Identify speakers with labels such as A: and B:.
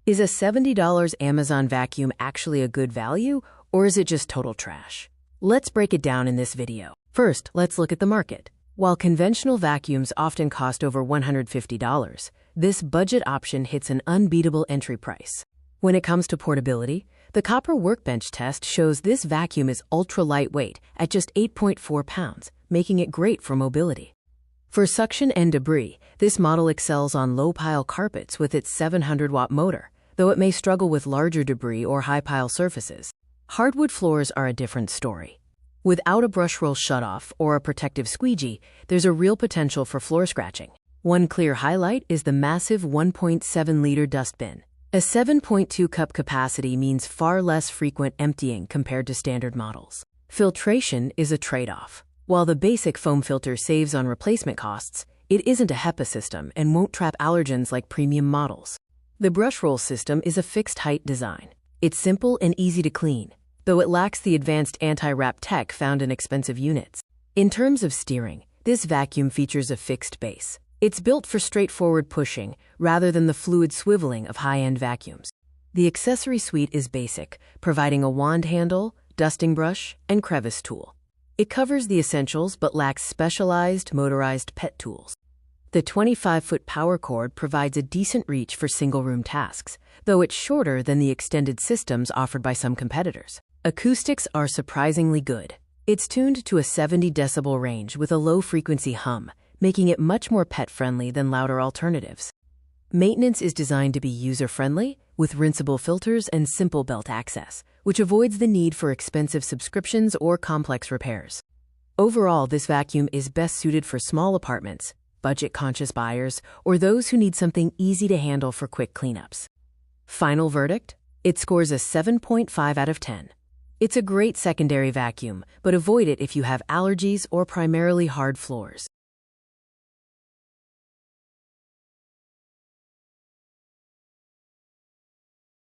A: Is a $70 Amazon vacuum actually a good value, or is it just total trash? Let's break it down in this video. First, let's look at the market. While conventional vacuums often cost over $150, this budget option hits an unbeatable entry price. When it comes to portability, the copper workbench test shows this vacuum is ultra lightweight at just 8.4 pounds, making it great for mobility. For suction and debris, this model excels on low-pile carpets with its 700-watt motor, though it may struggle with larger debris or high-pile surfaces. Hardwood floors are a different story. Without a brush roll shutoff or a protective squeegee, there's a real potential for floor scratching. One clear highlight is the massive 1.7-liter dustbin. A 7.2-cup capacity means far less frequent emptying compared to standard models. Filtration is a trade-off. While the basic foam filter saves on replacement costs, it isn't a HEPA system and won't trap allergens like premium models. The brush roll system is a fixed-height design. It's simple and easy to clean, though it lacks the advanced anti-wrap tech found in expensive units. In terms of steering, this vacuum features a fixed base. It's built for straightforward pushing rather than the fluid swiveling of high-end vacuums. The accessory suite is basic, providing a wand handle, dusting brush, and crevice tool. It covers the essentials but lacks specialized motorized pet tools. The 25-foot power cord provides a decent reach for single-room tasks, though it's shorter than the extended systems offered by some competitors. Acoustics are surprisingly good. It's tuned to a 70 decibel range with a low-frequency hum, making it much more pet-friendly than louder alternatives. Maintenance is designed to be user-friendly, with rinseable filters and simple belt access, which avoids the need for expensive subscriptions or complex repairs. Overall, this vacuum is best suited for small apartments, budget-conscious buyers, or those who need something easy to handle for quick cleanups. Final verdict? It scores a 7.5 out of 10. It's a great secondary vacuum, but avoid it if you have allergies or primarily hard floors.